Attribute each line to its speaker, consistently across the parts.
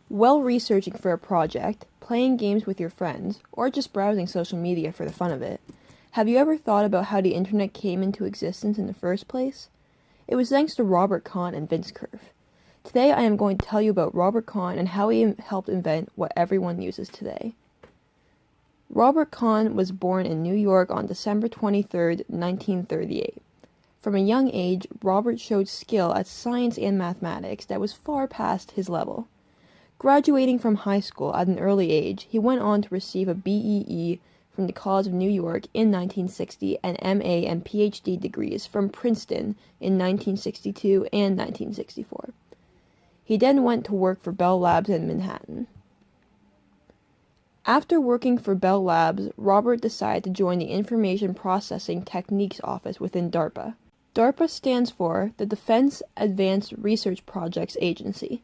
Speaker 1: While researching for a project, playing games with your friends, or just browsing social media for the fun of it, have you ever thought about how the internet came into existence in the first place? It was thanks to Robert Kahn and Vince Cerf. Today I am going to tell you about Robert Kahn and how he helped invent what everyone uses today. Robert Kahn was born in New York on December 23, 1938. From a young age, Robert showed skill at science and mathematics that was far past his level. Graduating from high school at an early age, he went on to receive a BEE from the College of New York in 1960 and MA and PhD degrees from Princeton in 1962 and 1964. He then went to work for Bell Labs in Manhattan. After working for Bell Labs, Robert decided to join the Information Processing Techniques Office within DARPA. DARPA stands for the Defense Advanced Research Projects Agency.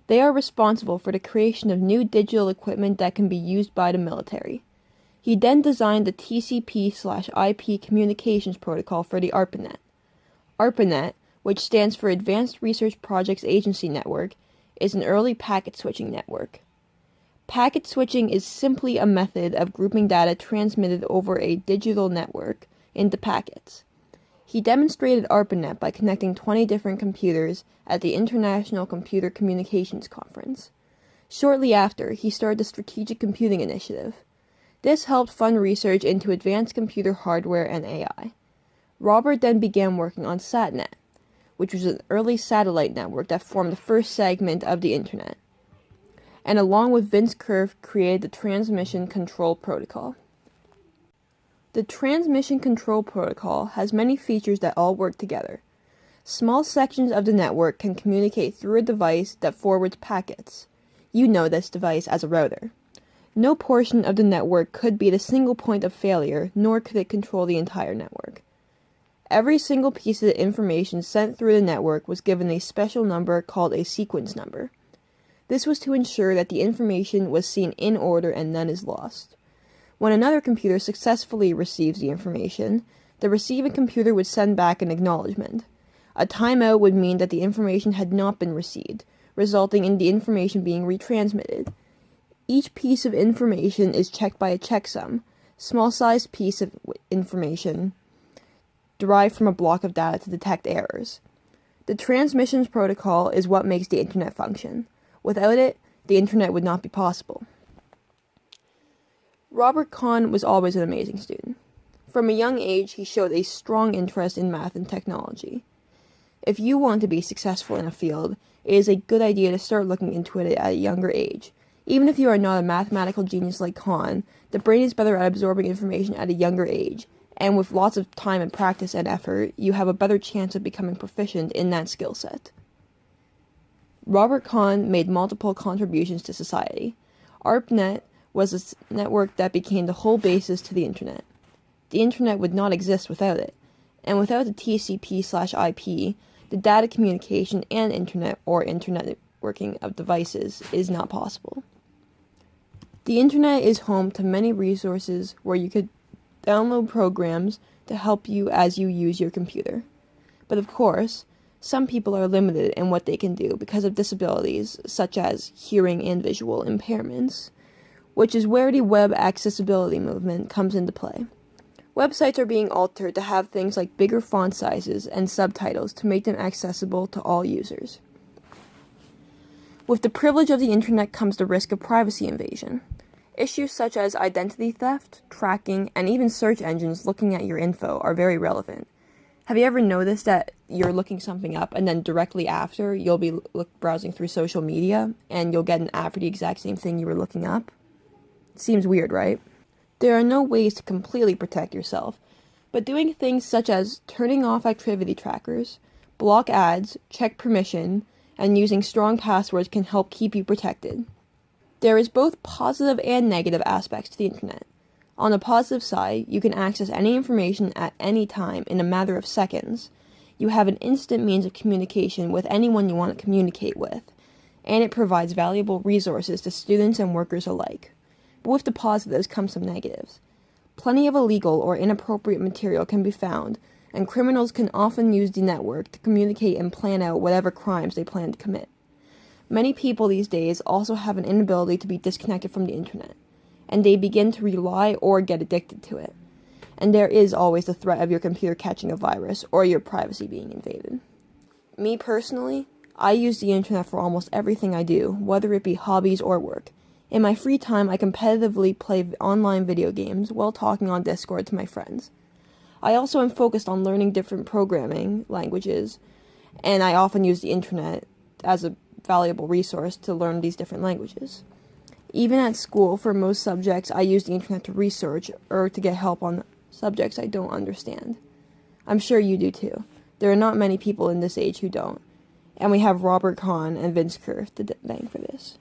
Speaker 1: They are responsible for the creation of new digital equipment that can be used by the military. He then designed the TCP/IP communications protocol for the ARPANET. ARPANET, which stands for Advanced Research Projects Agency Network, is an early packet switching network. Packet switching is simply a method of grouping data transmitted over a digital network into packets. He demonstrated ARPANET by connecting 20 different computers at the International Computer Communications Conference. Shortly after, he started the Strategic Computing Initiative. This helped fund research into advanced computer hardware and AI. Robert then began working on SatNet, which was an early satellite network that formed the first segment of the Internet, and along with Vince Cerf created the Transmission Control Protocol. The Transmission Control Protocol has many features that all work together. Small sections of the network can communicate through a device that forwards packets. You know this device as a router. No portion of the network could be the single point of failure, nor could it control the entire network. Every single piece of information sent through the network was given a special number called a sequence number. This was to ensure that the information was seen in order and none is lost. When another computer successfully receives the information, the receiving computer would send back an acknowledgement. A timeout would mean that the information had not been received, resulting in the information being retransmitted. Each piece of information is checked by a checksum, small-sized piece of information derived from a block of data to detect errors. The transmissions protocol is what makes the Internet function. Without it, the Internet would not be possible. Robert Kahn was always an amazing student. From a young age, he showed a strong interest in math and technology. If you want to be successful in a field, it is a good idea to start looking into it at a younger age. Even if you are not a mathematical genius like Kahn, the brain is better at absorbing information at a younger age, and with lots of time and practice and effort, you have a better chance of becoming proficient in that skill set. Robert Kahn made multiple contributions to society. ARPANET was a network that became the whole basis to the Internet. The Internet would not exist without it, and without the TCP/IP, the data communication and Internet or Internet networking of devices is not possible. The Internet is home to many resources where you could download programs to help you as you use your computer. But of course, some people are limited in what they can do because of disabilities, such as hearing and visual impairments, which is where the web accessibility movement comes into play. Websites are being altered to have things like bigger font sizes and subtitles to make them accessible to all users. With the privilege of the Internet comes the risk of privacy invasion. Issues such as identity theft, tracking, and even search engines looking at your info are very relevant. Have you ever noticed that you're looking something up and then directly after you'll be browsing through social media and you'll get an ad for the exact same thing you were looking up? Seems weird, right? There are no ways to completely protect yourself, but doing things such as turning off activity trackers, block ads, check permission, and using strong passwords can help keep you protected. There is both positive and negative aspects to the Internet. On the positive side, you can access any information at any time in a matter of seconds. You have an instant means of communication with anyone you want to communicate with, and it provides valuable resources to students and workers alike. But with the positives come some negatives. Plenty of illegal or inappropriate material can be found, and criminals can often use the network to communicate and plan out whatever crimes they plan to commit. Many people these days also have an inability to be disconnected from the internet, and they begin to rely or get addicted to it. And there is always the threat of your computer catching a virus or your privacy being invaded. Me personally, I use the internet for almost everything I do, whether it be hobbies or work. In my free time, I competitively play online video games while talking on Discord to my friends. I also am focused on learning different programming languages, and I often use the internet as a valuable resource to learn these different languages. Even at school, for most subjects, I use the internet to research or to get help on subjects I don't understand. I'm sure you do too. There are not many people in this age who don't. And we have Robert Kahn and Vince Cerf to thank for this.